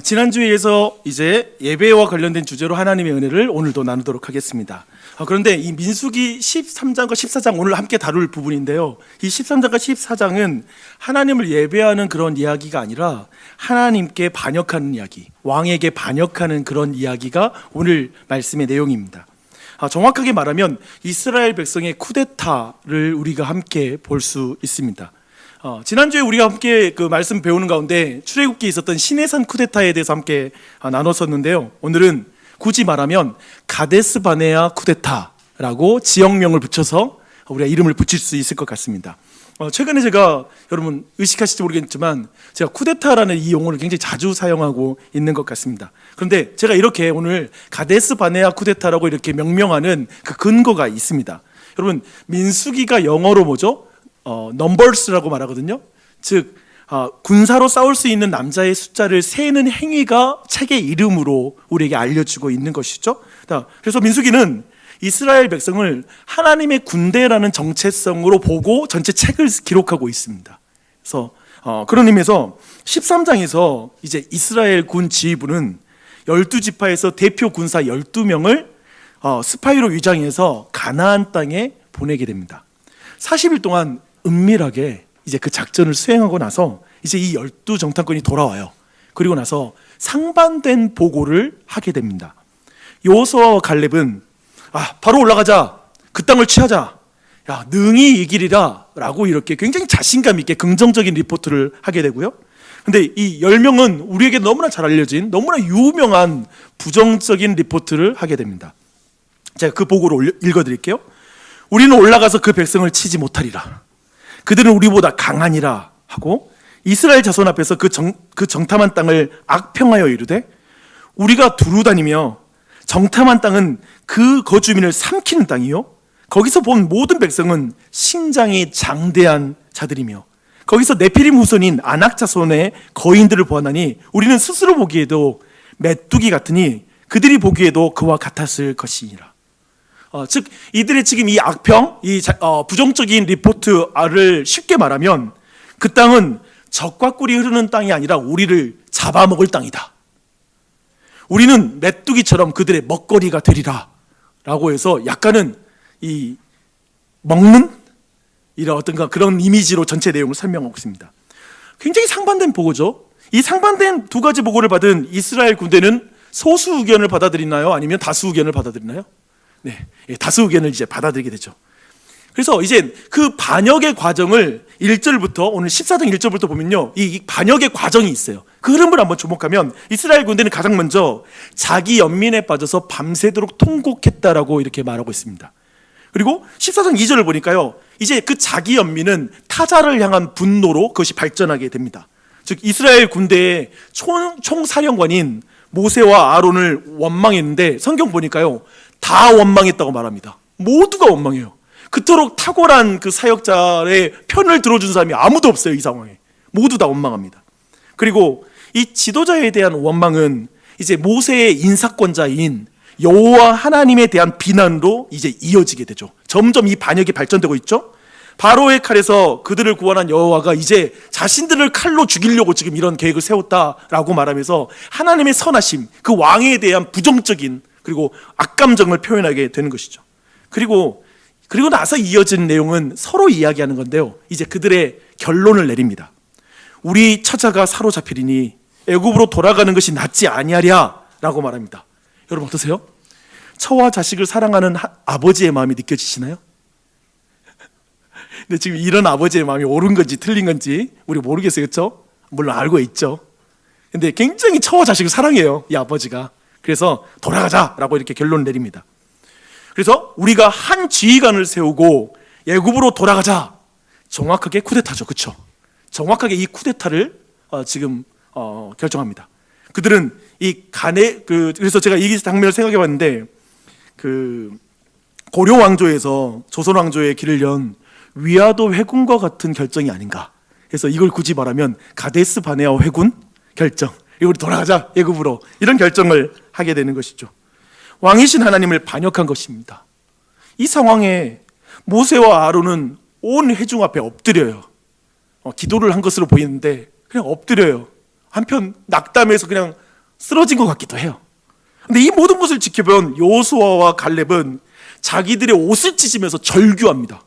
지난주에서 이제 예배와 관련된 주제로 하나님의 은혜를 오늘도 나누도록 하겠습니다. 그런데 이 민수기 13장과 14장 오늘 함께 다룰 부분인데요. 이 13장과 14장은 하나님을 예배하는 그런 이야기가 아니라 하나님께 반역하는 이야기, 왕에게 반역하는 그런 이야기가 오늘 말씀의 내용입니다. 정확하게 말하면 이스라엘 백성의 쿠데타를 우리가 함께 볼 수 있습니다. 지난주에 우리가 함께 그 말씀 배우는 가운데 출애굽기에 있었던 시내산 쿠데타에 대해서 함께 나눴었는데요. 오늘은 굳이 말하면 가데스 바네아 쿠데타라고 지역명을 붙여서 우리가 이름을 붙일 수 있을 것 같습니다. 최근에 제가 여러분 의식하실지 모르겠지만 제가 쿠데타라는 이 용어를 굉장히 자주 사용하고 있는 것 같습니다. 그런데 제가 이렇게 오늘 가데스 바네아 쿠데타라고 이렇게 명명하는 그 근거가 있습니다. 여러분 민수기가 영어로 뭐죠? 넘버스라고 말하거든요. 즉 군사로 싸울 수 있는 남자의 숫자를 세는 행위가 책의 이름으로 우리에게 알려주고 있는 것이죠. 그래서 민수기는 이스라엘 백성을 하나님의 군대라는 정체성으로 보고 전체 책을 기록하고 있습니다. 그래서 그런 의미에서 13장에서 이제 이스라엘 군 지휘부는 12지파에서 대표 군사 12명을 스파이로 위장해서 가나안 땅에 보내게 됩니다. 40일 동안 은밀하게 이제 그 작전을 수행하고 나서 이제 이 12정탐꾼이 돌아와요. 그리고 나서 상반된 보고를 하게 됩니다. 여호수아와 갈렙은 바로 올라가자, 그 땅을 취하자, 야 능히 이기리라 라고 이렇게 굉장히 자신감 있게 긍정적인 리포트를 하게 되고요. 근데 이 10명은 우리에게 너무나 잘 알려진 너무나 유명한 부정적인 리포트를 하게 됩니다. 제가 그 보고를 읽어드릴게요. 우리는 올라가서 그 백성을 치지 못하리라. 그들은 우리보다 강하니라 하고 이스라엘 자손 앞에서 그 정탐한 땅을 악평하여 이르되 우리가 두루 다니며 정탐한 땅은 그 거주민을 삼키는 땅이요 거기서 본 모든 백성은 신장이 장대한 자들이며 거기서 네피림 후손인 아낙 자손의 거인들을 보았나니 우리는 스스로 보기에도 메뚜기 같으니 그들이 보기에도 그와 같았을 것이니라. 즉 이들의 지금 이 악평, 이 부정적인 리포트를 쉽게 말하면 그 땅은 젖과 꿀이 흐르는 땅이 아니라 우리를 잡아먹을 땅이다. 우리는 메뚜기처럼 그들의 먹거리가 되리라 라고 해서 약간은 이 먹는 이런 어떤가 그런 이미지로 전체 내용을 설명하고 있습니다. 굉장히 상반된 보고죠. 이 상반된 두 가지 보고를 받은 이스라엘 군대는 소수 의견을 받아들이나요? 아니면 다수 의견을 받아들이나요? 네, 다수 의견을 이제 받아들이게 되죠. 그래서 이제 그 반역의 과정을 1절부터 오늘 14장 1절부터 보면요, 이 반역의 과정이 있어요. 그 흐름을 한번 주목하면 이스라엘 군대는 가장 먼저 자기 연민에 빠져서 밤새도록 통곡했다라고 이렇게 말하고 있습니다. 그리고 14장 2절을 보니까요, 이제 그 자기 연민은 타자를 향한 분노로 그것이 발전하게 됩니다. 즉 이스라엘 군대의 총사령관인 모세와 아론을 원망했는데 성경 보니까요 다 원망했다고 말합니다. 모두가 원망해요. 그토록 탁월한 그 사역자의 편을 들어준 사람이 아무도 없어요. 이 상황에 모두 다 원망합니다. 그리고 이 지도자에 대한 원망은 이제 모세의 인사권자인 여호와 하나님에 대한 비난으로 이제 이어지게 되죠. 점점 이 반역이 발전되고 있죠. 바로의 칼에서 그들을 구원한 여호와가 이제 자신들을 칼로 죽이려고 지금 이런 계획을 세웠다라고 말하면서 하나님의 선하심, 그 왕에 대한 부정적인 그리고 악감정을 표현하게 되는 것이죠. 그리고 나서 이어진 내용은 서로 이야기하는 건데요, 이제 그들의 결론을 내립니다. 우리 처자가 사로잡히리니 애굽으로 돌아가는 것이 낫지 아니하랴 라고 말합니다. 여러분 어떠세요? 처와 자식을 사랑하는 아버지의 마음이 느껴지시나요? 근데 지금 이런 아버지의 마음이 옳은 건지 틀린 건지 우리 모르겠어요. 그렇죠? 물론 알고 있죠. 근데 굉장히 처와 자식을 사랑해요, 이 아버지가. 그래서 돌아가자라고 이렇게 결론을 내립니다. 그래서 우리가 한 지휘관을 세우고 애굽으로 돌아가자. 정확하게 쿠데타죠, 그렇죠? 정확하게 이 쿠데타를 지금 결정합니다. 그들은 그래서 제가 이 장면을 생각해봤는데 그 고려 왕조에서 조선 왕조의 길을 연 위아도 회군과 같은 결정이 아닌가. 그래서 이걸 굳이 말하면 가데스 바네아 회군 결정. 우리 돌아가자 애굽으로, 이런 결정을 하게 되는 것이죠. 왕이신 하나님을 반역한 것입니다. 이 상황에 모세와 아론은 온 회중 앞에 엎드려요. 기도를 한 것으로 보이는데 그냥 엎드려요. 한편 낙담해서 그냥 쓰러진 것 같기도 해요. 근데 이 모든 것을 지켜본 여호수아와 갈렙은 자기들의 옷을 찢으면서 절규합니다.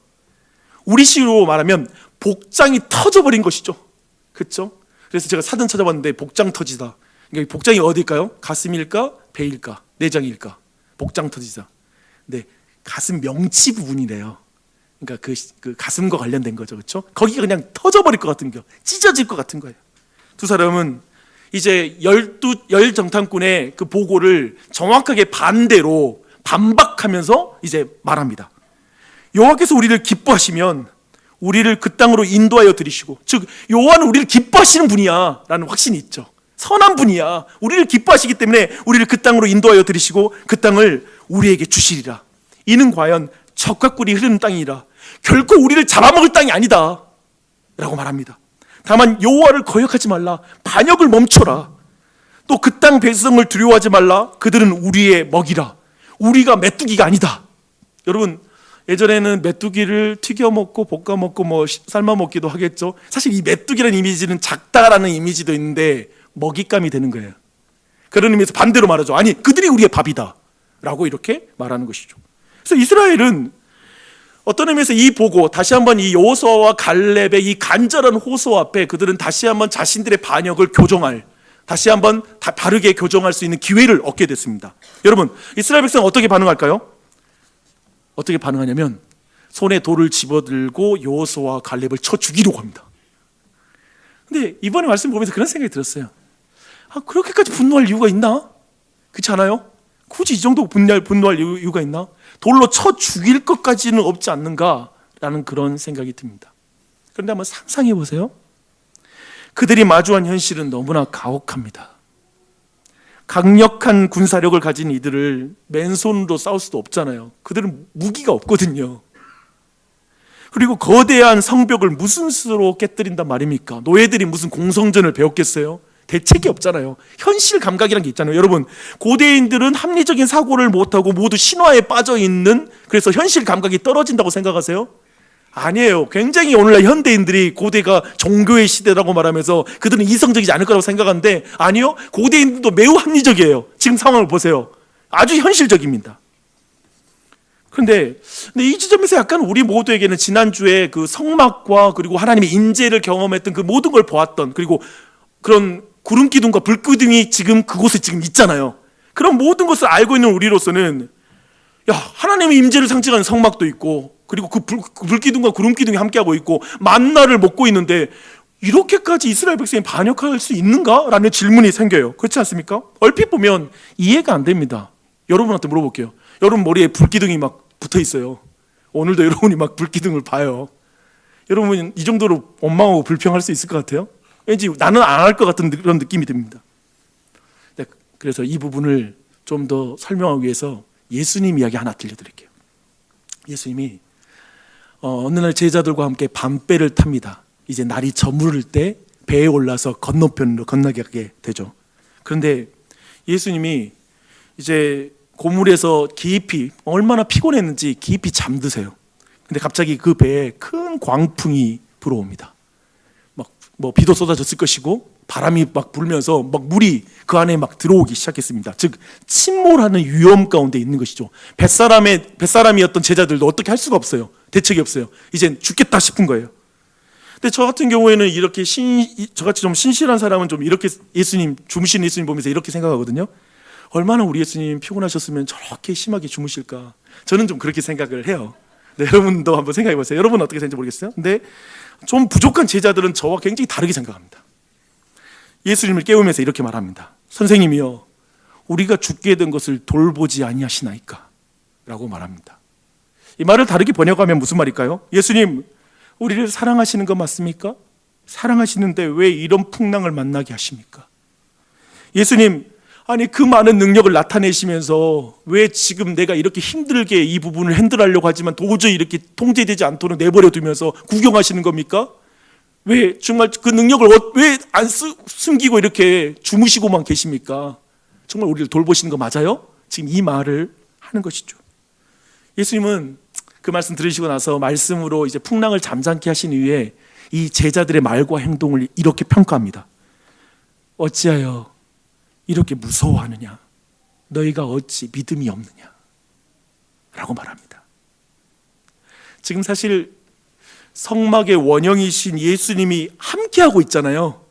우리식으로 말하면 복장이 터져버린 것이죠. 그렇죠? 그래서 제가 사전 찾아봤는데 복장 터지다. 그러니까 복장이 어디일까요? 가슴일까? 배일까? 내장일까? 복장 터지다. 근데 가슴 명치 부분이래요. 그러니까 그 가슴과 관련된 거죠. 그렇죠? 거기가 그냥 터져버릴 것 같은 거, 찢어질 것 같은 거예요. 두 사람은 이제 열정탐꾼의 그 보고를 정확하게 반대로 반박하면서 이제 말합니다. 여호와께서 우리를 기뻐하시면 우리를 그 땅으로 인도하여 들이시고, 즉 여호와는 우리를 기뻐하시는 분이야 라는 확신이 있죠. 선한 분이야. 우리를 기뻐하시기 때문에 우리를 그 땅으로 인도하여 들이시고 그 땅을 우리에게 주시리라. 이는 과연 젖과 꿀이 흐르는 땅이라. 결코 우리를 잡아먹을 땅이 아니다 라고 말합니다. 다만 여호와를 거역하지 말라. 반역을 멈춰라. 또 그 땅 백성을 두려워하지 말라. 그들은 우리의 먹이라. 우리가 메뚜기가 아니다. 여러분, 예전에는 메뚜기를 튀겨 먹고 볶아 먹고 뭐 삶아 먹기도 하겠죠. 사실 이 메뚜기라는 이미지는 작다라는 이미지도 있는데 먹잇감이 되는 거예요. 그런 의미에서 반대로 말하죠. 아니, 그들이 우리의 밥이다 라고 이렇게 말하는 것이죠. 그래서 이스라엘은 어떤 의미에서 이 보고 다시 한번 이 여호수아와 갈렙의 이 간절한 호소 앞에 그들은 다시 한번 자신들의 반역을 교정할, 다시 한번 바르게 교정할 수 있는 기회를 얻게 됐습니다. 여러분, 이스라엘 백성은 어떻게 반응할까요? 어떻게 반응하냐면 손에 돌을 집어들고 여호수아와 갈렙을 쳐 죽이려고 합니다. 근데 이번에 말씀 보면서 그런 생각이 들었어요. 그렇게까지 분노할 이유가 있나? 그렇지 않아요? 굳이 이 정도 분노할 이유가 있나? 돌로 쳐 죽일 것까지는 없지 않는가라는 그런 생각이 듭니다. 그런데 한번 상상해 보세요. 그들이 마주한 현실은 너무나 가혹합니다. 강력한 군사력을 가진 이들을 맨손으로 싸울 수도 없잖아요. 그들은 무기가 없거든요. 그리고 거대한 성벽을 무슨 수로 깨뜨린단 말입니까? 노예들이 무슨 공성전을 배웠겠어요? 대책이 없잖아요. 현실 감각이라는 게 있잖아요. 여러분, 고대인들은 합리적인 사고를 못하고 모두 신화에 빠져있는, 그래서 현실 감각이 떨어진다고 생각하세요? 아니에요. 굉장히 오늘날 현대인들이 고대가 종교의 시대라고 말하면서 그들은 이성적이지 않을 거라고 생각하는데, 아니요, 고대인들도 매우 합리적이에요. 지금 상황을 보세요. 아주 현실적입니다. 그런데 이 지점에서 약간 우리 모두에게는 지난주에 그 성막과 그리고 하나님의 인재를 경험했던 그 모든 걸 보았던, 그리고 그런 구름 기둥과 불 기둥이 지금 그곳에 지금 있잖아요. 그런 모든 것을 알고 있는 우리로서는, 하나님의 임재를 상징하는 성막도 있고, 그리고 그 불 기둥과 구름 기둥이 함께하고 있고, 만나를 먹고 있는데 이렇게까지 이스라엘 백성이 반역할 수 있는가라는 질문이 생겨요. 그렇지 않습니까? 얼핏 보면 이해가 안 됩니다. 여러분한테 물어볼게요. 여러분 머리에 불 기둥이 막 붙어 있어요. 오늘도 여러분이 막 불 기둥을 봐요. 여러분 이 정도로 원망하고 불평할 수 있을 것 같아요? 왠지 나는 안 할 것 같은 그런 느낌이 듭니다. 그래서 이 부분을 좀 더 설명하기 위해서 예수님 이야기 하나 들려드릴게요. 예수님이 어느 날 제자들과 함께 밤배를 탑니다. 이제 날이 저무를 때 배에 올라서 건너편으로 건너게 되죠. 그런데 예수님이 이제 고물에서 깊이, 얼마나 피곤했는지 깊이 잠드세요. 근데 갑자기 그 배에 큰 광풍이 불어옵니다. 뭐 비도 쏟아졌을 것이고 바람이 막 불면서 막 물이 그 안에 막 들어오기 시작했습니다. 즉 침몰하는 위험 가운데 있는 것이죠. 뱃사람이었던 제자들도 어떻게 할 수가 없어요. 대책이 없어요. 이젠 죽겠다 싶은 거예요. 근데 저 같은 경우에는 이렇게 저같이 좀 신실한 사람은 좀 이렇게 주무시는 예수님 보면서 이렇게 생각하거든요. 얼마나 우리 예수님 피곤하셨으면 저렇게 심하게 주무실까. 저는 좀 그렇게 생각을 해요. 네, 여러분도 한번 생각해 보세요. 여러분은 어떻게 생각하는지 모르겠어요. 근데 좀 부족한 제자들은 저와 굉장히 다르게 생각합니다. 예수님을 깨우면서 이렇게 말합니다. 선생님이여, 우리가 죽게 된 것을 돌보지 아니하시나이까? 라고 말합니다. 이 말을 다르게 번역하면 무슨 말일까요? 예수님, 우리를 사랑하시는 거 맞습니까? 사랑하시는데 왜 이런 풍랑을 만나게 하십니까? 예수님, 아니 그 많은 능력을 나타내시면서 왜 지금 내가 이렇게 힘들게 이 부분을 핸들하려고 하지만 도저히 이렇게 통제되지 않도록 내버려 두면서 구경하시는 겁니까? 왜 정말 그 능력을 왜 안 숨기고 이렇게 주무시고만 계십니까? 정말 우리를 돌보시는 거 맞아요? 지금 이 말을 하는 것이죠. 예수님은 그 말씀 들으시고 나서 말씀으로 이제 풍랑을 잠잠케 하신 이후에 이 제자들의 말과 행동을 이렇게 평가합니다. 어찌하여 이렇게 무서워하느냐? 너희가 어찌 믿음이 없느냐? 라고 말합니다. 지금 사실 성막의 원형이신 예수님이 함께하고 있잖아요.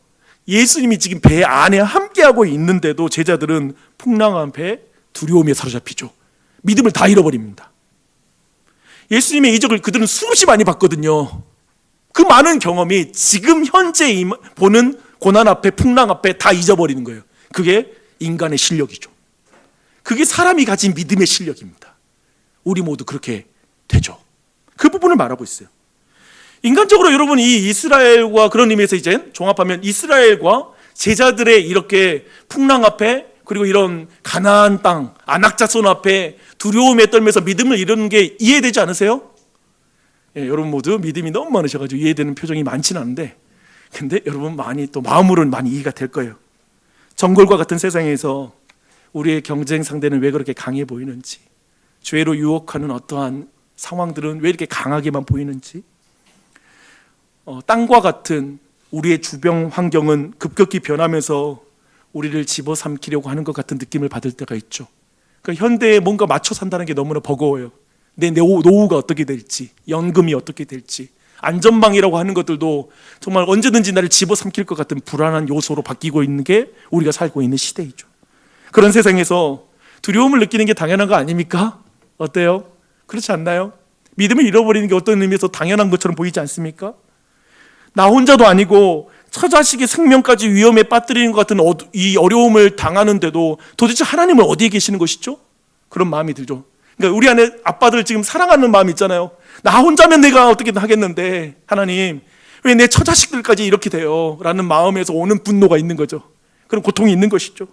예수님이 지금 배 안에 함께하고 있는데도 제자들은 풍랑한 배에 두려움에 사로잡히죠. 믿음을 다 잃어버립니다. 예수님의 이적을 그들은 수없이 많이 봤거든요. 그 많은 경험이 지금 현재 보는 고난 앞에, 풍랑 앞에 다 잊어버리는 거예요. 그게 인간의 실력이죠. 그게 사람이 가진 믿음의 실력입니다. 우리 모두 그렇게 되죠. 그 부분을 말하고 있어요. 인간적으로 여러분, 이 이스라엘과 그런 의미에서 이제 종합하면 이스라엘과 제자들의 이렇게 풍랑 앞에, 그리고 이런 가나안 땅, 안악자손 앞에 두려움에 떨면서 믿음을 잃는 게 이해되지 않으세요? 예, 여러분 모두 믿음이 너무 많으셔가지고 이해되는 표정이 많지는 않은데, 근데 여러분 많이 또 마음으로는 많이 이해가 될 거예요. 정글과 같은 세상에서 우리의 경쟁 상대는 왜 그렇게 강해 보이는지, 죄로 유혹하는 어떠한 상황들은 왜 이렇게 강하게만 보이는지, 땅과 같은 우리의 주변 환경은 급격히 변하면서 우리를 집어삼키려고 하는 것 같은 느낌을 받을 때가 있죠. 그러니까 현대에 뭔가 맞춰 산다는 게 너무나 버거워요. 내 노후가 어떻게 될지, 연금이 어떻게 될지, 안전망이라고 하는 것들도 정말 언제든지 나를 집어삼킬 것 같은 불안한 요소로 바뀌고 있는 게 우리가 살고 있는 시대이죠. 그런 세상에서 두려움을 느끼는 게 당연한 거 아닙니까? 어때요? 그렇지 않나요? 믿음을 잃어버리는 게 어떤 의미에서 당연한 것처럼 보이지 않습니까? 나 혼자도 아니고 처자식의 생명까지 위험에 빠뜨리는 것 같은 이 어려움을 당하는데도 도대체 하나님은 어디에 계시는 것이죠? 그런 마음이 들죠. 그러니까 우리 안에 아빠들 지금 사랑하는 마음이 있잖아요. 나 혼자면 내가 어떻게든 하겠는데 하나님 왜 내 처자식들까지 이렇게 돼요? 라는 마음에서 오는 분노가 있는 거죠. 그런 고통이 있는 것이죠.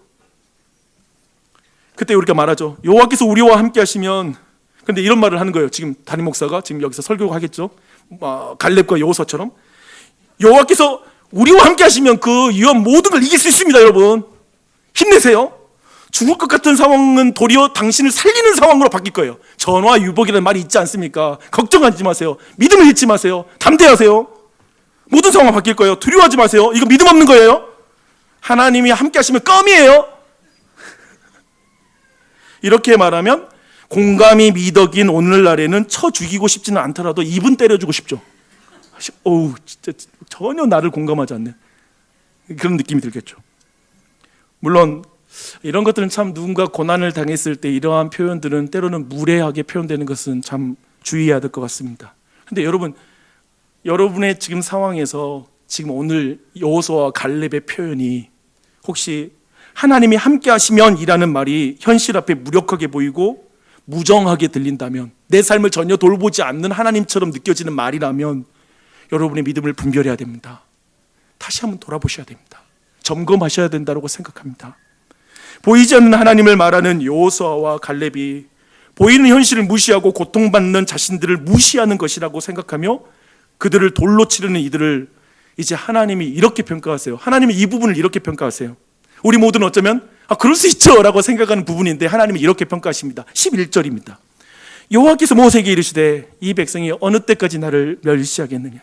그때 우리가 말하죠. 여호와께서 우리와 함께 하시면, 근데 이런 말을 하는 거예요. 지금 담임 목사가 지금 여기서 설교하겠죠. 갈렙과 여호수아처럼 여호와께서 우리와 함께 하시면 그 위험 모든 걸 이길 수 있습니다. 여러분 힘내세요. 죽을 것 같은 상황은 도리어 당신을 살리는 상황으로 바뀔 거예요. 전화 유복이라는 말이 있지 않습니까? 걱정하지 마세요. 믿음을 잃지 마세요. 담대하세요. 모든 상황 바뀔 거예요. 두려워하지 마세요. 이거 믿음 없는 거예요. 하나님이 함께 하시면 껌이에요. 이렇게 말하면 공감이 미덕인 오늘날에는 쳐 죽이고 싶지는 않더라도 입은 때려주고 싶죠. 어우, 진짜 전혀 나를 공감하지 않네. 그런 느낌이 들겠죠. 물론 이런 것들은 참 누군가 고난을 당했을 때 이러한 표현들은 때로는 무례하게 표현되는 것은 참 주의해야 될 것 같습니다. 근데 여러분의 지금 상황에서 지금 오늘 여호수아와 갈렙의 표현이 혹시 하나님이 함께 하시면 이라는 말이 현실 앞에 무력하게 보이고 무정하게 들린다면, 내 삶을 전혀 돌보지 않는 하나님처럼 느껴지는 말이라면 여러분의 믿음을 분별해야 됩니다. 다시 한번 돌아보셔야 됩니다. 점검하셔야 된다고 생각합니다. 보이지 않는 하나님을 말하는 여호수아와 갈렙이 보이는 현실을 무시하고 고통받는 자신들을 무시하는 것이라고 생각하며 그들을 돌로 치르는 이들을 이제 하나님이 이렇게 평가하세요. 하나님이 이 부분을 이렇게 평가하세요. 우리 모두는 어쩌면 그럴 수 있죠 라고 생각하는 부분인데 하나님이 이렇게 평가하십니다. 11절입니다. 여호와께서 모세에게 이르시되 이 백성이 어느 때까지 나를 멸시하겠느냐?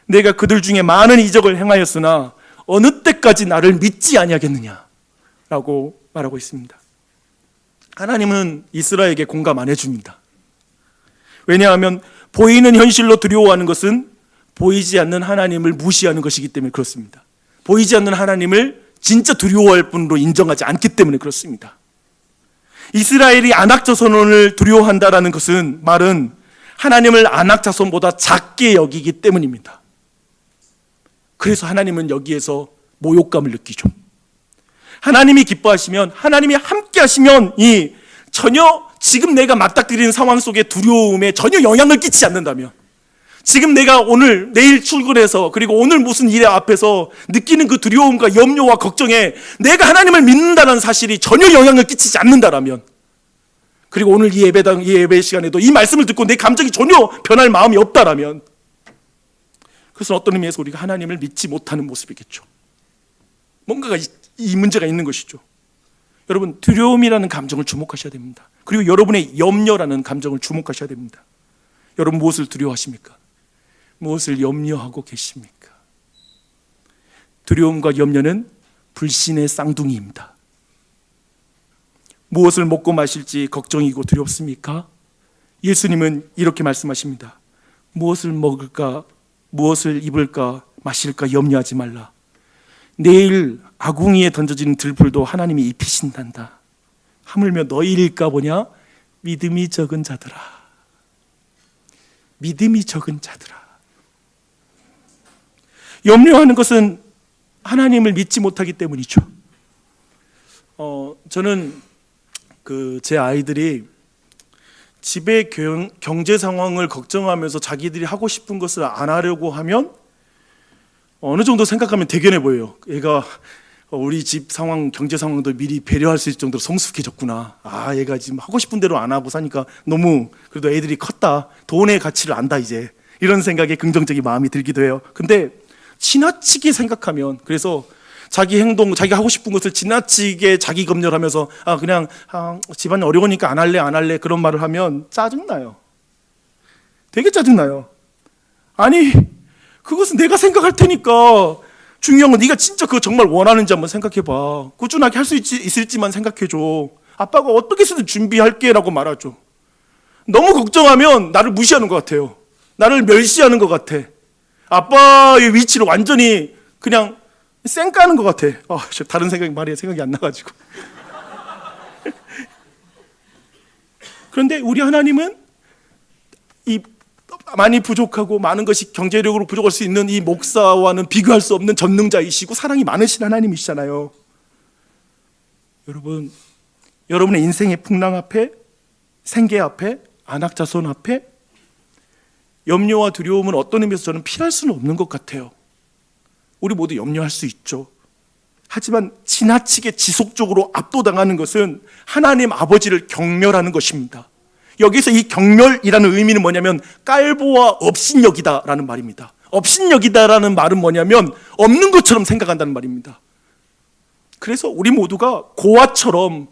내가 그들 중에 많은 이적을 행하였으나 어느 때까지 나를 믿지 아니하겠느냐? 라고 말하고 있습니다. 하나님은 이스라엘에게 공감 안 해줍니다. 왜냐하면 보이는 현실로 두려워하는 것은 보이지 않는 하나님을 무시하는 것이기 때문에 그렇습니다. 보이지 않는 하나님을 진짜 두려워할 뿐으로 인정하지 않기 때문에 그렇습니다. 이스라엘이 안악자손을 두려워한다라는 것은 말은 하나님을 안악자손보다 작게 여기기 때문입니다. 그래서 하나님은 여기에서 모욕감을 느끼죠. 하나님이 기뻐하시면, 하나님이 함께 하시면 이 전혀 지금 내가 맞닥뜨리는 상황 속의 두려움에 전혀 영향을 끼치지 않는다면, 지금 내가 오늘 내일 출근해서 그리고 오늘 무슨 일의 앞에서 느끼는 그 두려움과 염려와 걱정에 내가 하나님을 믿는다는 사실이 전혀 영향을 끼치지 않는다라면, 그리고 오늘 이 예배 시간에도 이 말씀을 듣고 내 감정이 전혀 변할 마음이 없다라면, 그것은 어떤 의미에서 우리가 하나님을 믿지 못하는 모습이겠죠. 뭔가가 이 문제가 있는 것이죠. 여러분, 두려움이라는 감정을 주목하셔야 됩니다. 그리고 여러분의 염려라는 감정을 주목하셔야 됩니다. 여러분 무엇을 두려워하십니까? 무엇을 염려하고 계십니까? 두려움과 염려는 불신의 쌍둥이입니다. 무엇을 먹고 마실지 걱정이고 두렵습니까? 예수님은 이렇게 말씀하십니다. 무엇을 먹을까, 무엇을 입을까, 마실까 염려하지 말라. 내일 아궁이에 던져지는 들풀도 하나님이 입히신단다. 하물며 너희일까 보냐? 믿음이 적은 자들아. 믿음이 적은 자들아. 염려하는 것은 하나님을 믿지 못하기 때문이죠. 저는 제 아이들이 집의 경제 상황을 걱정하면서 자기들이 하고 싶은 것을 안 하려고 하면 어느 정도 생각하면 대견해 보여요. 얘가 우리 집 상황, 경제 상황도 미리 배려할 수 있을 정도로 성숙해졌구나. 얘가 지금 하고 싶은 대로 안 하고 사니까 너무 그래도 애들이 컸다. 돈의 가치를 안다 이제. 이런 생각에 긍정적인 마음이 들기도 해요. 근데 지나치게 생각하면, 그래서 자기 행동, 자기가 하고 싶은 것을 지나치게 자기 검열하면서 그냥 집안이 어려우니까 안 할래 그런 말을 하면 짜증나요. 되게 짜증나요. 아니 그것은 내가 생각할 테니까 중요한 건 네가 진짜 그거 정말 원하는지 한번 생각해봐. 꾸준하게 할 수 있을지만 생각해줘. 아빠가 어떻게 해서든 준비할게 라고 말하죠. 너무 걱정하면 나를 무시하는 것 같아요. 나를 멸시하는 것 같아. 아빠의 위치를 완전히 그냥 쌩까는 것 같아. 다른 생각이 안 나가지고. 그런데 우리 하나님은 이 많이 부족하고 많은 것이 경제력으로 부족할 수 있는 이 목사와는 비교할 수 없는 전능자이시고 사랑이 많으신 하나님이시잖아요. 여러분, 여러분의 인생의 풍랑 앞에, 생계 앞에, 안악자손 앞에 염려와 두려움은 어떤 의미에서 저는 피할 수는 없는 것 같아요. 우리 모두 염려할 수 있죠. 하지만 지나치게 지속적으로 압도당하는 것은 하나님 아버지를 경멸하는 것입니다. 여기서 이 경멸이라는 의미는 뭐냐면 깔보아 업신여기다라는 말입니다. 업신여기다라는 말은 뭐냐면 없는 것처럼 생각한다는 말입니다. 그래서 우리 모두가 고아처럼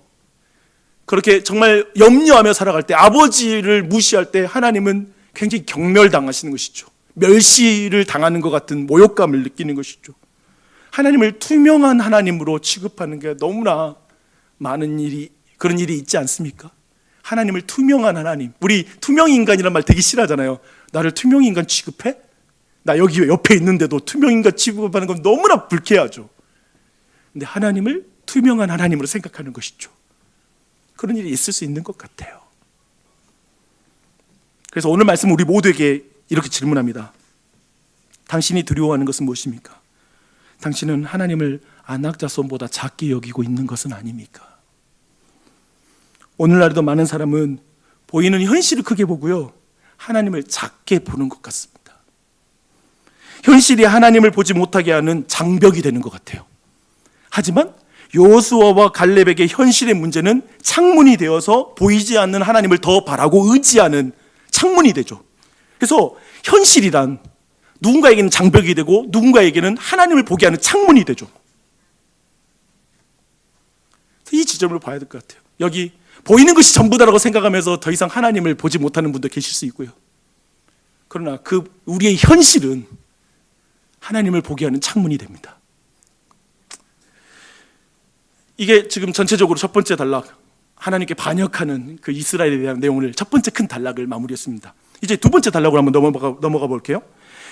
그렇게 정말 염려하며 살아갈 때, 아버지를 무시할 때 하나님은 굉장히 경멸당하시는 것이죠. 멸시를 당하는 것 같은 모욕감을 느끼는 것이죠. 하나님을 투명한 하나님으로 취급하는 게 너무나 많은 그런 일이 있지 않습니까? 하나님을 투명한 하나님. 우리 투명인간이란 말 되게 싫어하잖아요. 나를 투명인간 취급해? 나 여기 옆에 있는데도 투명인간 취급하는 건 너무나 불쾌하죠. 근데 하나님을 투명한 하나님으로 생각하는 것이죠. 그런 일이 있을 수 있는 것 같아요. 그래서 오늘 말씀은 우리 모두에게 이렇게 질문합니다. 당신이 두려워하는 것은 무엇입니까? 당신은 하나님을 안악자손보다 작게 여기고 있는 것은 아닙니까? 오늘날에도 많은 사람은 보이는 현실을 크게 보고요, 하나님을 작게 보는 것 같습니다. 현실이 하나님을 보지 못하게 하는 장벽이 되는 것 같아요. 하지만 여호수아와 갈렙에게 현실의 문제는 창문이 되어서 보이지 않는 하나님을 더 바라고 의지하는 창문이 되죠. 그래서 현실이란 누군가에게는 장벽이 되고 누군가에게는 하나님을 보게 하는 창문이 되죠. 이 지점을 봐야 될 것 같아요. 여기 보이는 것이 전부다라고 생각하면서 더 이상 하나님을 보지 못하는 분도 계실 수 있고요. 그러나 우리의 현실은 하나님을 보게 하는 창문이 됩니다. 이게 지금 전체적으로 첫 번째 단락, 하나님께 반역하는 그 이스라엘에 대한 내용을 첫 번째 큰 단락을 마무리했습니다. 이제 두 번째 단락으로 한번 넘어가 볼게요.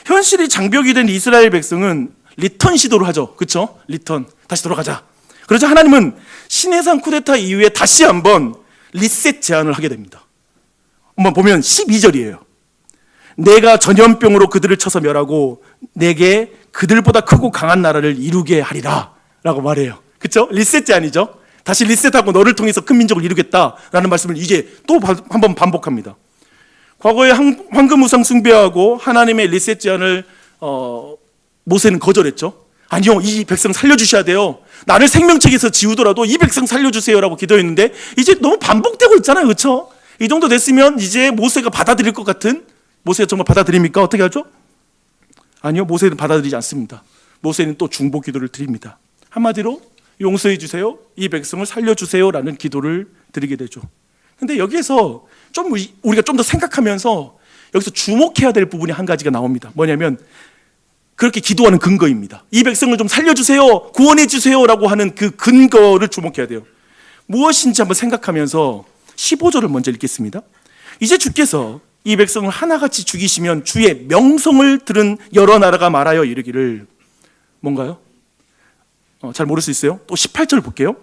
현실이 장벽이 된 이스라엘 백성은 리턴 시도를 하죠. 그렇죠? 리턴, 다시 돌아가자. 그러자 하나님은 시내산 쿠데타 이후에 다시 한번 리셋 제안을 하게 됩니다. 한번 보면 12절이에요. 내가 전염병으로 그들을 쳐서 멸하고 내게 그들보다 크고 강한 나라를 이루게 하리라 라고 말해요. 그렇죠? 리셋 제안이죠. 다시 리셋하고 너를 통해서 큰 민족을 이루겠다라는 말씀을 이제 또 한번 반복합니다. 과거에 황금 우상 숭배하고 하나님의 리셋 제안을 모세는 거절했죠. 아니요, 이 백성 살려주셔야 돼요. 나를 생명책에서 지우더라도 이 백성 살려주세요라고 기도했는데 이제 너무 반복되고 있잖아요. 그렇죠? 이 정도 됐으면 이제 모세가 받아들일 것 같은, 모세가 정말 받아들입니까? 어떻게 하죠? 아니요, 모세는 받아들이지 않습니다. 모세는 또 중보 기도를 드립니다. 한마디로 용서해 주세요, 이 백성을 살려주세요라는 기도를 드리게 되죠. 근데 여기에서 우리가 좀 더 생각하면서 여기서 주목해야 될 부분이 한 가지가 나옵니다. 뭐냐면 그렇게 기도하는 근거입니다. 이 백성을 좀 살려주세요, 구원해주세요라고 하는 그 근거를 주목해야 돼요. 무엇인지 한번 생각하면서 15절을 먼저 읽겠습니다. 이제 주께서 이 백성을 하나같이 죽이시면 주의 명성을 들은 여러 나라가 말하여 이르기를, 뭔가요? 잘 모를 수 있어요? 또 18절 볼게요.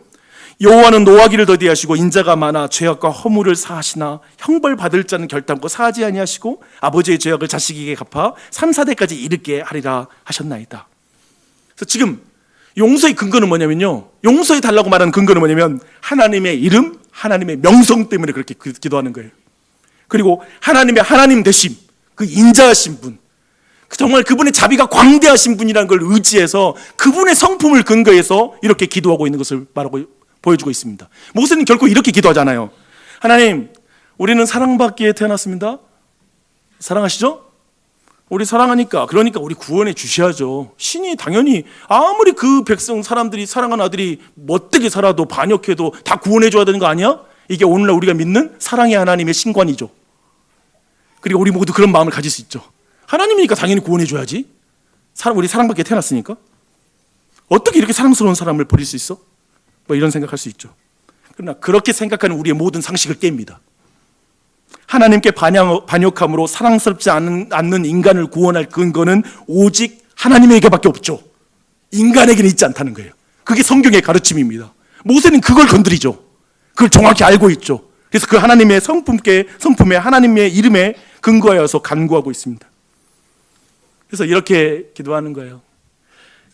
여호와는 노하기를 더디하시고 인자가 많아 죄악과 허물을 사하시나 형벌 받을 자는 결단코 사하지 아니하시고 아버지의 죄악을 자식에게 갚아 3, 4대까지 이르게 하리라 하셨나이다. 그래서 지금 용서의 근거는 뭐냐면요, 용서해 달라고 말하는 근거는 뭐냐면 하나님의 이름, 하나님의 명성 때문에 그렇게 기도하는 거예요. 그리고 하나님의 하나님 되심, 그 인자하신 분, 정말 그분의 자비가 광대하신 분이라는 걸 의지해서 그분의 성품을 근거해서 이렇게 기도하고 있는 것을 보여주고 있습니다. 모세는 결코 이렇게 기도하잖아요. 하나님, 우리는 사랑받기에 태어났습니다. 사랑하시죠? 우리 사랑하니까, 그러니까 우리 구원해 주셔야죠. 신이 당연히 아무리 그 백성 사람들이, 사랑하는 아들이 멋되게 살아도 반역해도 다 구원해 줘야 되는 거 아니야? 이게 오늘날 우리가 믿는 사랑의 하나님의 신관이죠. 그리고 우리 모두 그런 마음을 가질 수 있죠. 하나님이니까 당연히 구원해 줘야지. 우리 사랑받기에 태어났으니까. 어떻게 이렇게 사랑스러운 사람을 버릴 수 있어? 뭐 이런 생각할 수 있죠. 그러나 그렇게 생각하는 우리의 모든 상식을 깹니다. 하나님께 반역함으로 사랑스럽지 않는 인간을 구원할 근거는 오직 하나님에게밖에 없죠. 인간에게는 있지 않다는 거예요. 그게 성경의 가르침입니다. 모세는 그걸 건드리죠. 그걸 정확히 알고 있죠. 그래서 그 하나님의 성품에 하나님의 이름에 근거하여서 간구하고 있습니다. 그래서 이렇게 기도하는 거예요.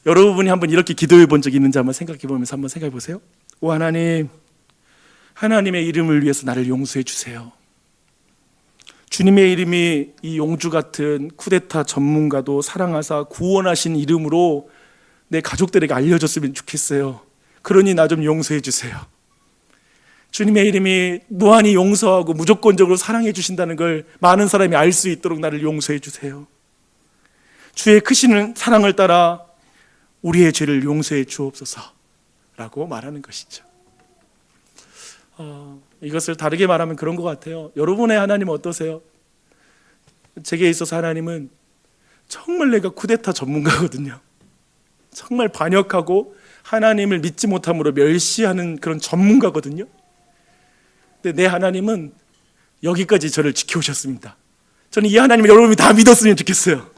여러분이 한번 이렇게 기도해 본 적이 있는지 한번 생각해 보면서 한번 생각해 보세요. 오 하나님, 하나님의 이름을 위해서 나를 용서해 주세요. 주님의 이름이 이 용주 같은 쿠데타 전문가도 사랑하사 구원하신 이름으로 내 가족들에게 알려졌으면 좋겠어요. 그러니 나 좀 용서해 주세요. 주님의 이름이 무한히 용서하고 무조건적으로 사랑해 주신다는 걸 많은 사람이 알 수 있도록 나를 용서해 주세요. 주의 크신 사랑을 따라 우리의 죄를 용서해 주옵소서라고 말하는 것이죠. 이것을 다르게 말하면 그런 것 같아요. 여러분의 하나님은 어떠세요? 제게 있어서 하나님은 정말 내가 쿠데타 전문가거든요. 정말 반역하고 하나님을 믿지 못함으로 멸시하는 그런 전문가거든요. 근데 내 하나님은 여기까지 저를 지켜오셨습니다. 저는 이 하나님을 여러분이 다 믿었으면 좋겠어요.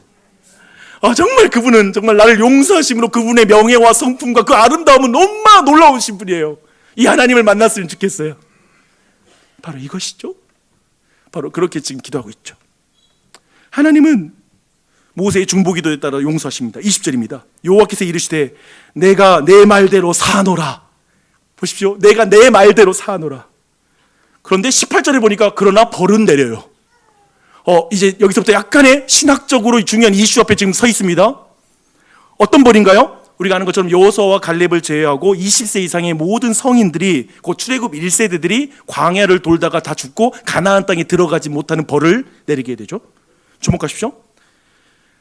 정말 그분은 정말 나를 용서하심으로 그분의 명예와 성품과 그 아름다움은 너무나 놀라우신 분이에요. 이 하나님을 만났으면 좋겠어요. 바로 이것이죠. 바로 그렇게 지금 기도하고 있죠. 하나님은 모세의 중보기도에 따라 용서하십니다. 20절입니다. 여호와께서 이르시되 내가 내 말대로 사노라. 보십시오. 내가 내 말대로 사노라. 그런데 18절에 보니까 그러나 벌은 내려요. 이제 여기서부터 약간의 신학적으로 중요한 이슈 앞에 지금 서 있습니다. 어떤 벌인가요? 우리가 아는 것처럼 여호수아와 갈렙을 제외하고 20세 이상의 모든 성인들이 곧 출애굽 1세대들이 광야를 돌다가 다 죽고 가나안 땅에 들어가지 못하는 벌을 내리게 되죠. 주목하십시오.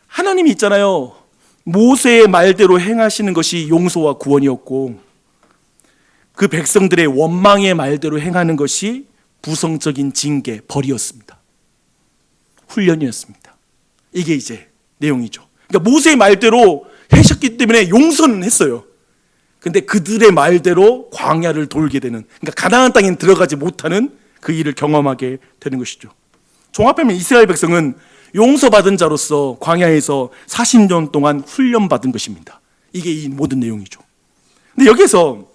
하나님이 있잖아요. 모세의 말대로 행하시는 것이 용서와 구원이었고 그 백성들의 원망의 말대로 행하는 것이 부성적인 징계, 벌이었습니다. 훈련이었습니다. 이게 이제 내용이죠. 그러니까 모세의 말대로 하셨기 때문에 용서는 했어요. 근데 그들의 말대로 광야를 돌게 되는, 그러니까 가나안 땅에 들어가지 못하는 그 일을 경험하게 되는 것이죠. 종합하면 이스라엘 백성은 용서받은 자로서 광야에서 40년 동안 훈련받은 것입니다. 이게 이 모든 내용이죠. 근데 여기서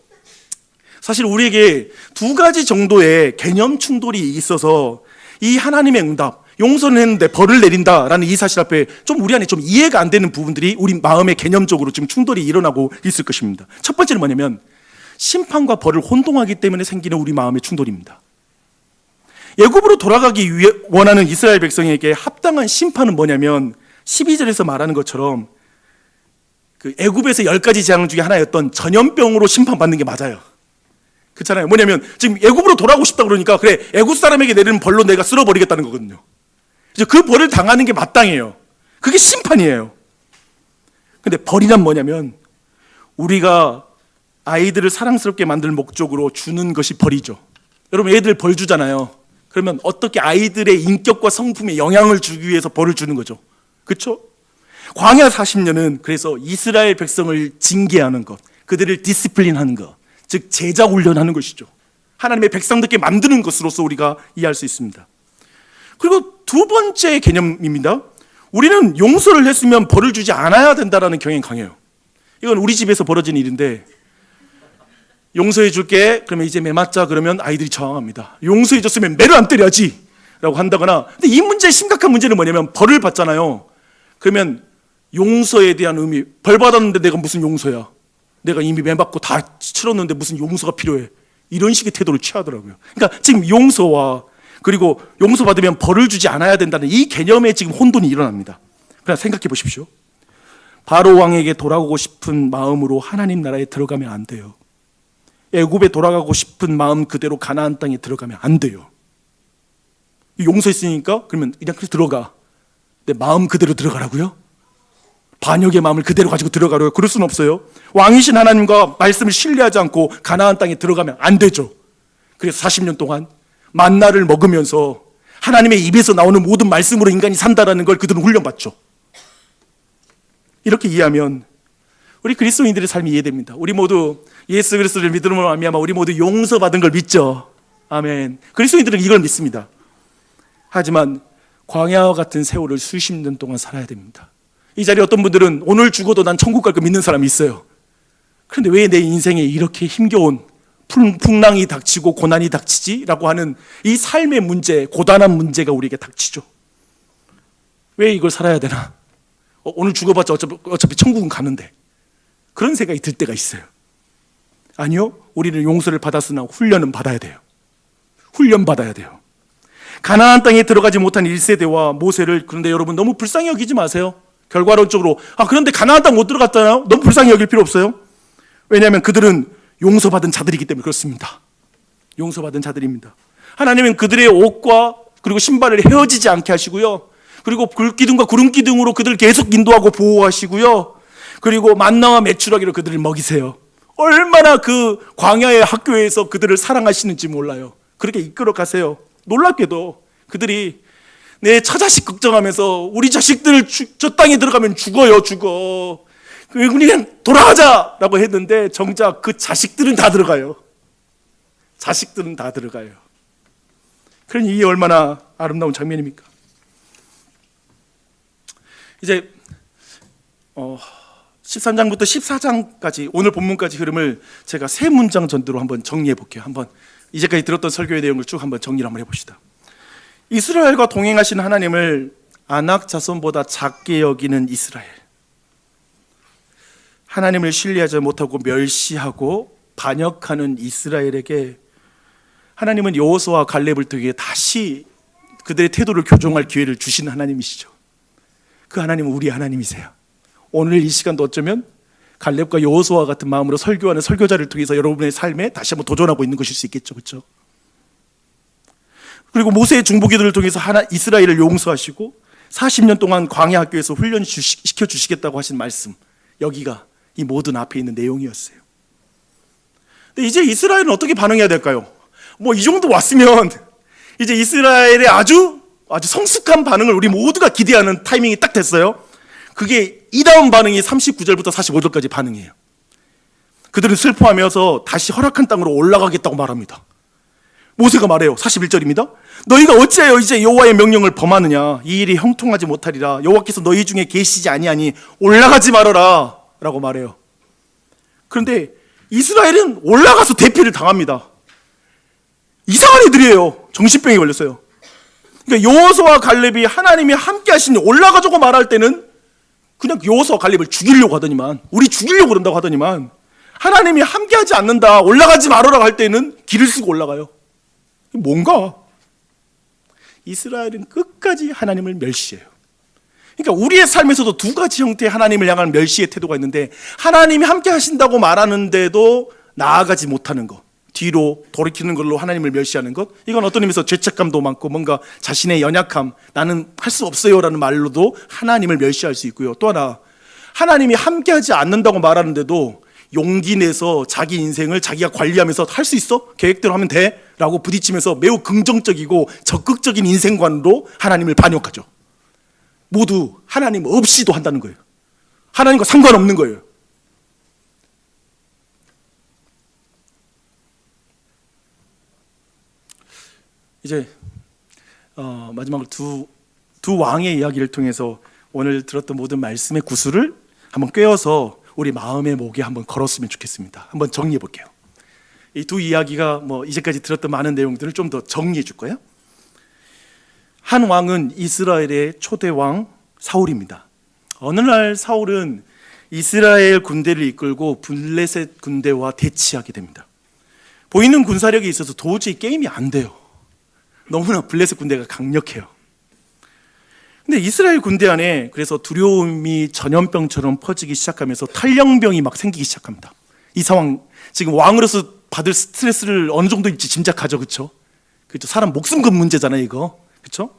사실 우리에게 두 가지 정도의 개념 충돌이 있어서 이 하나님의 응답, 용서는 했는데 벌을 내린다라는 이 사실 앞에 좀 우리 안에 좀 이해가 안 되는 부분들이 우리 마음의 개념적으로 지금 충돌이 일어나고 있을 것입니다. 첫 번째는 뭐냐면 심판과 벌을 혼동하기 때문에 생기는 우리 마음의 충돌입니다. 애굽으로 돌아가기 위해 원하는 이스라엘 백성에게 합당한 심판은 뭐냐면 12절에서 말하는 것처럼 그 애굽에서 10가지 재앙 중에 하나였던 전염병으로 심판받는 게 맞아요. 그렇잖아요. 뭐냐면 지금 애굽으로 돌아가고 싶다 그러니까 그래 애굽 사람에게 내리는 벌로 내가 쓸어버리겠다는 거거든요. 그래서 그 벌을 당하는 게 마땅해요. 그게 심판이에요. 근데 벌이란 뭐냐면 우리가 아이들을 사랑스럽게 만들 목적으로 주는 것이 벌이죠. 여러분 애들 벌 주잖아요. 그러면 어떻게 아이들의 인격과 성품에 영향을 주기 위해서 벌을 주는 거죠. 그렇죠? 광야 40년은 그래서 이스라엘 백성을 징계하는 것, 그들을 디시플린하는 것, 즉 제자 훈련하는 것이죠. 하나님의 백성답게 만드는 것으로서 우리가 이해할 수 있습니다. 그리고 두 번째 개념입니다. 우리는 용서를 했으면 벌을 주지 않아야 된다는 경향이 강해요. 이건 우리 집에서 벌어진 일인데, 용서해 줄게 그러면 이제 매 맞자 그러면 아이들이 저항합니다. 용서해 줬으면 매를 안 때려야지 라고 한다거나. 근데 이 문제의 심각한 문제는 뭐냐면, 벌을 받잖아요. 그러면 용서에 대한 의미, 벌 받았는데 내가 무슨 용서야, 내가 이미 매 맞고 다 치렀는데 무슨 용서가 필요해, 이런 식의 태도를 취하더라고요. 그러니까 지금 용서와 그리고 용서받으면 벌을 주지 않아야 된다는 이 개념에 지금 혼돈이 일어납니다. 그냥 생각해 보십시오. 바로 왕에게 돌아가고 싶은 마음으로 하나님 나라에 들어가면 안 돼요. 애굽에 돌아가고 싶은 마음 그대로 가나안 땅에 들어가면 안 돼요. 용서했으니까 그러면 그냥 들어가. 내 마음 그대로 들어가라고요? 반역의 마음을 그대로 가지고 들어가라고요? 그럴 수는 없어요. 왕이신 하나님과 말씀을 신뢰하지 않고 가나안 땅에 들어가면 안 되죠. 그래서 40년 동안 만나를 먹으면서 하나님의 입에서 나오는 모든 말씀으로 인간이 산다라는 걸 그들은 훈련받죠. 이렇게 이해하면 우리 그리스도인들의 삶이 이해됩니다. 우리 모두 예수 그리스도를 믿음으로 말미암아 우리 모두 용서받은 걸 믿죠. 아멘. 그리스도인들은 이걸 믿습니다. 하지만 광야와 같은 세월을 수십 년 동안 살아야 됩니다. 이 자리에 어떤 분들은 오늘 죽어도 난 천국 갈 거 믿는 사람이 있어요. 그런데 왜 내 인생에 이렇게 힘겨운 풍랑이 닥치고 고난이 닥치지? 라고 하는 이 삶의 문제, 고단한 문제가 우리에게 닥치죠. 왜 이걸 살아야 되나? 오늘 죽어봤자 어차피 천국은 가는데, 그런 생각이 들 때가 있어요. 아니요, 우리는 용서를 받았으나 훈련은 받아야 돼요. 훈련 받아야 돼요. 가나안 땅에 들어가지 못한 1세대와 모세를, 그런데 여러분 너무 불쌍히 여기지 마세요. 결과론적으로 그런데 가나안 땅 못 들어갔잖아요. 너무 불쌍히 여길 필요 없어요. 왜냐하면 그들은 용서받은 자들이기 때문에 그렇습니다. 용서받은 자들입니다. 하나님은 그들의 옷과 그리고 신발을 헤어지지 않게 하시고요, 그리고 불기둥과 구름기둥으로 그들을 계속 인도하고 보호하시고요, 그리고 만나와 메추라기로 그들을 먹이세요. 얼마나 그 광야의 학교에서 그들을 사랑하시는지 몰라요. 그렇게 이끌어 가세요. 놀랍게도 그들이 내 처자식 걱정하면서 우리 자식들 저 땅에 들어가면 죽어. 그냥 돌아가자라고 했는데 정작 그 자식들은 다 들어가요. 자식들은 다 들어가요. 그러니 이게 얼마나 아름다운 장면입니까? 이제 13장부터 14장까지 오늘 본문까지 흐름을 제가 세 문장 전도로 한번 정리해 볼게요. 한번 이제까지 들었던 설교의 내용을 쭉 한번 정리를 한번 해봅시다. 이스라엘과 동행하신 하나님을 아낙 자손보다 작게 여기는 이스라엘, 하나님을 신뢰하지 못하고 멸시하고 반역하는 이스라엘에게 하나님은 여호수아와 갈렙을 통해 다시 그들의 태도를 교정할 기회를 주시는 하나님이시죠. 그 하나님은 우리 하나님이세요. 오늘 이 시간도 어쩌면 갈렙과 여호수아와 같은 마음으로 설교하는 설교자를 통해서 여러분의 삶에 다시 한번 도전하고 있는 것일 수 있겠죠. 그렇죠? 그리고 모세의 중보기도를 통해서 이스라엘을 용서하시고 40년 동안 광야 학교에서 훈련시켜 주시겠다고 하신 말씀, 여기가 이 모든 앞에 있는 내용이었어요. 근데 이제 이스라엘은 어떻게 반응해야 될까요? 이 정도 왔으면 이제 이스라엘의 아주 성숙한 반응을 우리 모두가 기대하는 타이밍이 딱 됐어요. 그게 이 다음 반응이 39절부터 45절까지 반응이에요. 그들은 슬퍼하면서 다시 허락한 땅으로 올라가겠다고 말합니다. 모세가 말해요. 41절입니다. 너희가 어찌하여 이제 여호와의 명령을 범하느냐? 이 일이 형통하지 못하리라. 여호와께서 너희 중에 계시지 아니하니 올라가지 말아라 라고 말해요. 그런데 이스라엘은 올라가서 대피를 당합니다. 이상한 애들이에요. 정신병이 걸렸어요. 그러니까 여호수아와 갈렙이 하나님이 함께 하시니 올라가자고 말할 때는 그냥 여호수아와 갈렙을 죽이려고 하더니만, 우리 죽이려고 그런다고 하더니만, 하나님이 함께 하지 않는다, 올라가지 말아라 할 때는 길을 쓰고 올라가요. 뭔가 이스라엘은 끝까지 하나님을 멸시해요. 그러니까 우리의 삶에서도 두 가지 형태의 하나님을 향한 멸시의 태도가 있는데, 하나님이 함께 하신다고 말하는데도 나아가지 못하는 것, 뒤로 돌이키는 걸로 하나님을 멸시하는 것, 이건 어떤 의미에서 죄책감도 많고 뭔가 자신의 연약함, 나는 할 수 없어요 라는 말로도 하나님을 멸시할 수 있고요. 또 하나, 하나님이 함께 하지 않는다고 말하는데도 용기 내서 자기 인생을 자기가 관리하면서 할 수 있어? 계획대로 하면 돼? 라고 부딪히면서 매우 긍정적이고 적극적인 인생관으로 하나님을 반역하죠. 모두 하나님 없이도 한다는 거예요. 하나님과 상관없는 거예요. 이제 마지막으로 두 왕의 이야기를 통해서 오늘 들었던 모든 말씀의 구슬을 한번 꿰어서 우리 마음의 목에 한번 걸었으면 좋겠습니다. 한번 정리해 볼게요. 이 두 이야기가 이제까지 들었던 많은 내용들을 좀 더 정리해 줄 거예요. 한 왕은 이스라엘의 초대 왕 사울입니다. 어느 날 사울은 이스라엘 군대를 이끌고 블레셋 군대와 대치하게 됩니다. 보이는 군사력이 있어서 도저히 게임이 안 돼요. 너무나 블레셋 군대가 강력해요. 근데 이스라엘 군대 안에 그래서 두려움이 전염병처럼 퍼지기 시작하면서 탈영병이 막 생기기 시작합니다. 이 상황, 지금 왕으로서 받을 스트레스를 어느 정도일지 짐작하죠, 그렇죠? 그렇죠. 사람 목숨건 문제잖아요, 이거, 그렇죠?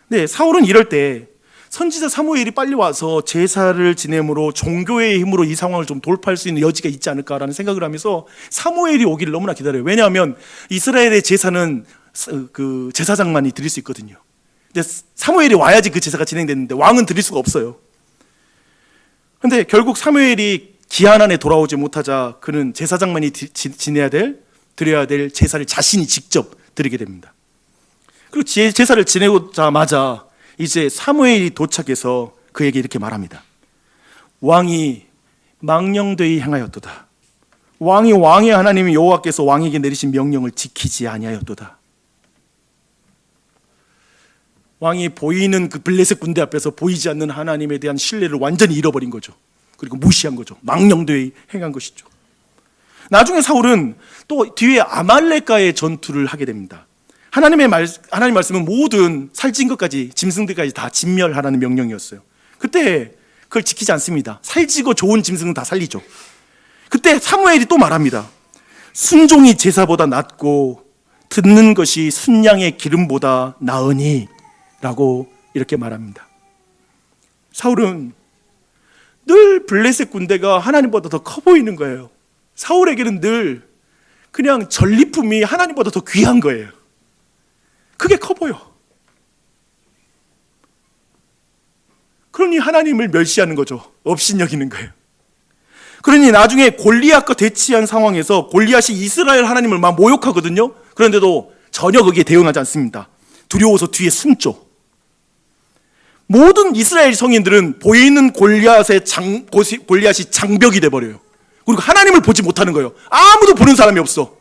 네, 사울은 이럴 때 선지자 사무엘이 빨리 와서 제사를 지냄으로 종교의 힘으로 이 상황을 좀 돌파할 수 있는 여지가 있지 않을까라는 생각을 하면서 사무엘이 오기를 너무나 기다려요. 왜냐하면 이스라엘의 제사는 그 제사장만이 드릴 수 있거든요. 근데 사무엘이 와야지 그 제사가 진행됐는데 왕은 드릴 수가 없어요. 근데 결국 사무엘이 기한 안에 돌아오지 못하자 그는 제사장만이 드려야 될 제사를 자신이 직접 드리게 됩니다. 그리고 제사를 지내고자마자 이제 사무엘이 도착해서 그에게 이렇게 말합니다. 왕이 망령되이 행하였도다. 왕이 왕의 하나님 여호와께서 왕에게 내리신 명령을 지키지 아니하였도다. 왕이 보이는 그 블레셋 군대 앞에서 보이지 않는 하나님에 대한 신뢰를 완전히 잃어버린 거죠. 그리고 무시한 거죠. 망령되이 행한 것이죠. 나중에 사울은 또 뒤에 아말렉과의 전투를 하게 됩니다. 하나님 말씀은 모든 살찐 것까지, 짐승들까지 다 진멸하라는 명령이었어요. 그때 그걸 지키지 않습니다. 살찌고 좋은 짐승은 다 살리죠. 그때 사무엘이 또 말합니다. 순종이 제사보다 낫고 듣는 것이 순양의 기름보다 나으니 라고 이렇게 말합니다. 사울은 늘 블레셋 군대가 하나님보다 더 커 보이는 거예요. 사울에게는 늘 그냥 전리품이 하나님보다 더 귀한 거예요. 그게 커 보여. 그러니 하나님을 멸시하는 거죠. 업신여기는 거예요. 그러니 나중에 골리앗과 대치한 상황에서 골리앗이 이스라엘 하나님을 막 모욕하거든요. 그런데도 전혀 거기에 대응하지 않습니다. 두려워서 뒤에 숨죠. 모든 이스라엘 성인들은 보이는 골리앗이 장벽이 돼버려요. 그리고 하나님을 보지 못하는 거예요. 아무도 보는 사람이 없어.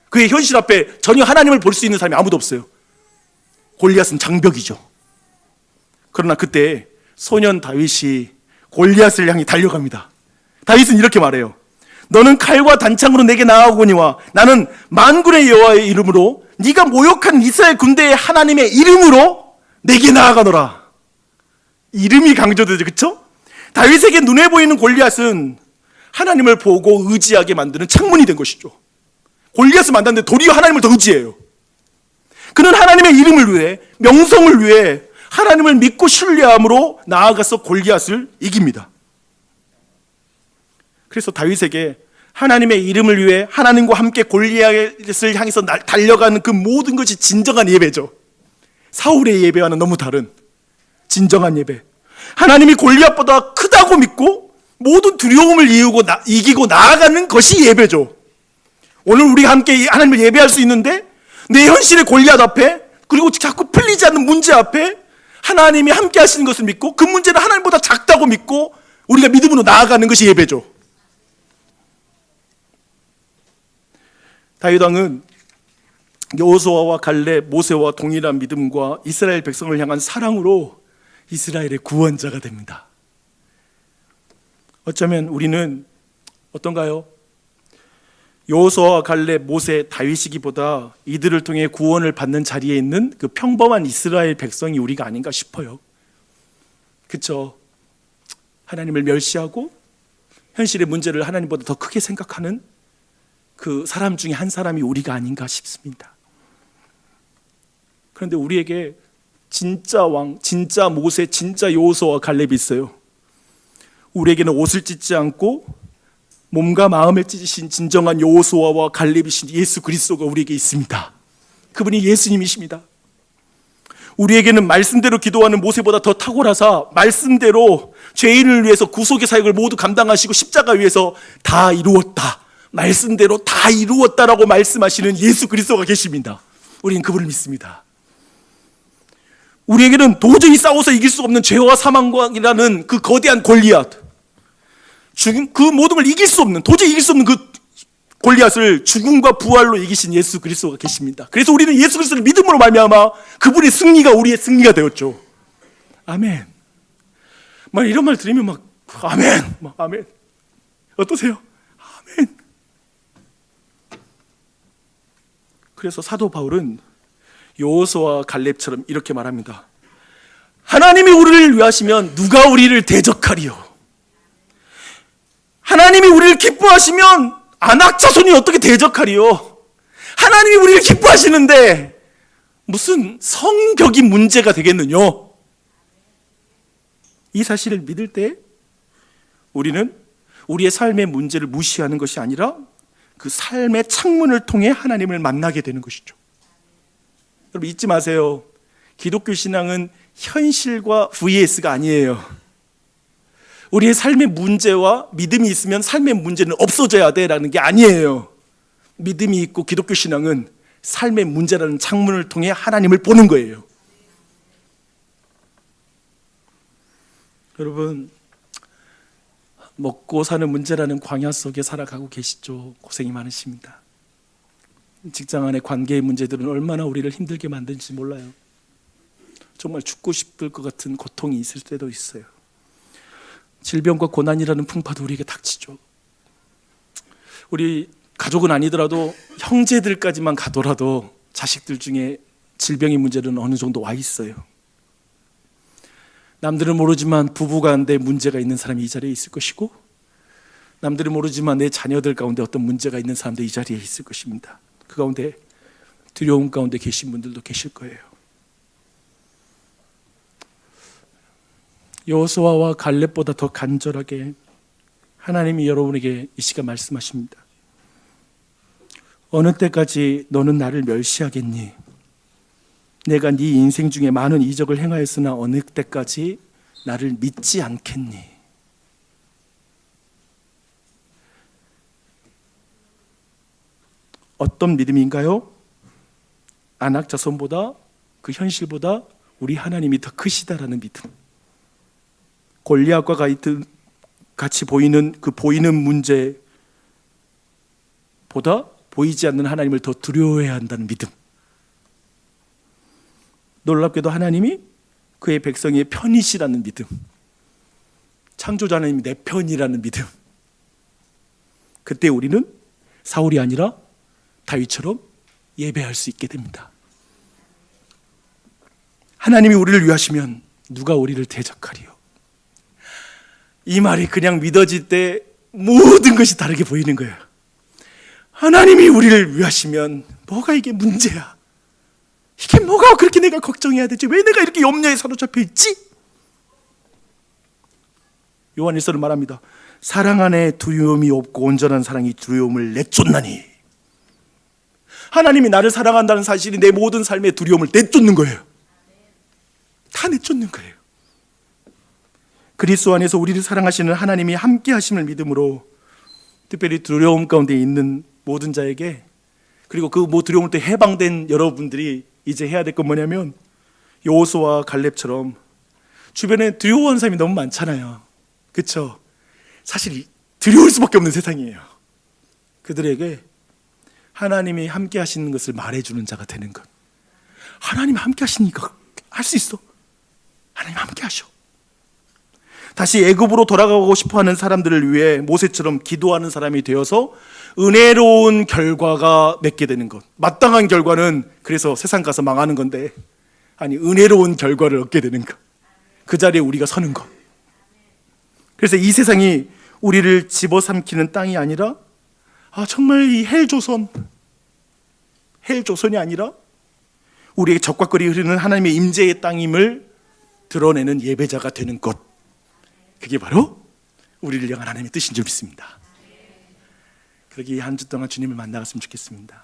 그의 현실 앞에 전혀 하나님을 볼 수 있는 사람이 아무도 없어요. 골리앗은 장벽이죠. 그러나 그때 소년 다윗이 골리앗을 향해 달려갑니다. 다윗은 이렇게 말해요. 너는 칼과 단창으로 내게 나아오거니와 나는 만군의 여호와의 이름으로 네가 모욕한 이스라엘 군대의 하나님의 이름으로 내게 나아가노라. 이름이 강조되죠, 그렇죠? 다윗에게 눈에 보이는 골리앗은 하나님을 보고 의지하게 만드는 창문이 된 것이죠. 골리앗을 만났는데 도리어 하나님을 더 의지해요. 그는 하나님의 이름을 위해, 명성을 위해 하나님을 믿고 신뢰함으로 나아가서 골리앗을 이깁니다. 그래서 다윗에게 하나님의 이름을 위해 하나님과 함께 골리앗을 향해서 달려가는 그 모든 것이 진정한 예배죠. 사울의 예배와는 너무 다른 진정한 예배. 하나님이 골리앗보다 크다고 믿고 모든 두려움을 이기고 나아가는 것이 예배죠. 오늘 우리가 함께 하나님을 예배할 수 있는데 내 현실의 골리앗 앞에, 그리고 자꾸 풀리지 않는 문제 앞에 하나님이 함께 하시는 것을 믿고 그 문제는 하나님보다 작다고 믿고 우리가 믿음으로 나아가는 것이 예배죠. 다윗 왕은 여호수아와 갈렙, 모세와 동일한 믿음과 이스라엘 백성을 향한 사랑으로 이스라엘의 구원자가 됩니다. 어쩌면 우리는 어떤가요? 여호수아와 갈렙, 모세, 다윗이기보다 이들을 통해 구원을 받는 자리에 있는 그 평범한 이스라엘 백성이 우리가 아닌가 싶어요. 그렇죠? 하나님을 멸시하고 현실의 문제를 하나님보다 더 크게 생각하는 그 사람 중에 한 사람이 우리가 아닌가 싶습니다. 그런데 우리에게 진짜 왕, 진짜 모세, 진짜 여호수아와 갈렙이 있어요. 우리에게는 옷을 찢지 않고 몸과 마음을 찢으신 진정한 여호수아와 갈렙이신 예수 그리스도가 우리에게 있습니다. 그분이 예수님이십니다. 우리에게는 말씀대로 기도하는 모세보다 더 탁월하사 말씀대로 죄인을 위해서 구속의 사역을 모두 감당하시고 십자가 위에서 다 이루었다, 말씀대로 다 이루었다라고 말씀하시는 예수 그리스도가 계십니다. 우리는 그분을 믿습니다. 우리에게는 도저히 싸워서 이길 수 없는 죄와 사망이라는 그 거대한 골리앗, 그 모든 걸 이길 수 없는, 도저히 이길 수 없는 그 골리앗을 죽음과 부활로 이기신 예수 그리스도가 계십니다. 그래서 우리는 예수 그리스도를 믿음으로 말미암아 그분의 승리가 우리의 승리가 되었죠. 아멘. 막 이런 말 들으면 막 아멘, 막 아멘. 어떠세요? 아멘. 그래서 사도 바울은 여호수아와 갈렙처럼 이렇게 말합니다. 하나님이 우리를 위하시면 누가 우리를 대적하리요? 하나님이 우리를 기뻐하시면 아낙 자손이 어떻게 대적하리요? 하나님이 우리를 기뻐하시는데 무슨 성격이 문제가 되겠느뇨? 이 사실을 믿을 때 우리는 우리의 삶의 문제를 무시하는 것이 아니라 그 삶의 창문을 통해 하나님을 만나게 되는 것이죠. 여러분 잊지 마세요. 기독교 신앙은 현실과 vs가 아니에요. 우리의 삶의 문제와 믿음이 있으면 삶의 문제는 없어져야 돼라는 게 아니에요. 믿음이 있고 기독교 신앙은 삶의 문제라는 창문을 통해 하나님을 보는 거예요. 여러분, 먹고 사는 문제라는 광야 속에 살아가고 계시죠. 고생이 많으십니다. 직장 안의 관계의 문제들은 얼마나 우리를 힘들게 만드는지 몰라요. 정말 죽고 싶을 것 같은 고통이 있을 때도 있어요. 질병과 고난이라는 풍파도 우리에게 닥치죠. 우리 가족은 아니더라도 형제들까지만 가더라도 자식들 중에 질병의 문제는 어느 정도 와 있어요. 남들은 모르지만 부부간에 문제가 있는 사람이 이 자리에 있을 것이고, 남들은 모르지만 내 자녀들 가운데 어떤 문제가 있는 사람도 이 자리에 있을 것입니다. 그 가운데 두려움 가운데 계신 분들도 계실 거예요. 여호수아와 갈렙보다 더 간절하게 하나님이 여러분에게 이 시간 말씀하십니다. 어느 때까지 너는 나를 멸시하겠니? 내가 네 인생 중에 많은 이적을 행하였으나 어느 때까지 나를 믿지 않겠니? 어떤 믿음인가요? 아낙 자손보다, 그 현실보다 우리 하나님이 더 크시다라는 믿음. 골리앗과 같이 보이는 그 보이는 문제보다 보이지 않는 하나님을 더 두려워해야 한다는 믿음. 놀랍게도 하나님이 그의 백성의 편이시라는 믿음. 창조자 하나님이 내 편이라는 믿음. 그때 우리는 사울이 아니라 다윗처럼 예배할 수 있게 됩니다. 하나님이 우리를 위하시면 누가 우리를 대적하리요? 이 말이 그냥 믿어질 때 모든 것이 다르게 보이는 거예요. 하나님이 우리를 위하시면 뭐가 이게 문제야? 이게 뭐가 그렇게 내가 걱정해야 되지? 왜 내가 이렇게 염려에 사로잡혀 있지? 요한일서는 말합니다. 사랑 안에 두려움이 없고 온전한 사랑이 두려움을 내쫓나니. 하나님이 나를 사랑한다는 사실이 내 모든 삶의 두려움을 내쫓는 거예요. 다 내쫓는 거예요. 그리스도 안에서 우리를 사랑하시는 하나님이 함께 하심을 믿음으로 특별히 두려움 가운데 있는 모든 자에게, 그리고 그 두려움을 때 해방된 여러분들이 이제 해야 될 건 뭐냐면, 여호수아와 갈렙처럼 주변에 두려워하는 사람이 너무 많잖아요. 그렇죠? 사실 두려울 수밖에 없는 세상이에요. 그들에게 하나님이 함께 하시는 것을 말해주는 자가 되는 것. 하나님이 함께 하시니까 할 수 있어. 하나님 함께 하셔. 다시 애굽으로 돌아가고 싶어하는 사람들을 위해 모세처럼 기도하는 사람이 되어서 은혜로운 결과가 맺게 되는 것. 마땅한 결과는 그래서 세상 가서 망하는 건데, 아니 은혜로운 결과를 얻게 되는 것. 그 자리에 우리가 서는 것. 그래서 이 세상이 우리를 집어삼키는 땅이 아니라, 정말 이 헬조선이 아니라 우리에게 적과거리 흐르는 하나님의 임재의 땅임을 드러내는 예배자가 되는 것. 그게 바로 우리를 향한 하나님의 뜻인 줄 믿습니다. 그렇게 한 주 동안 주님을 만나갔으면 좋겠습니다.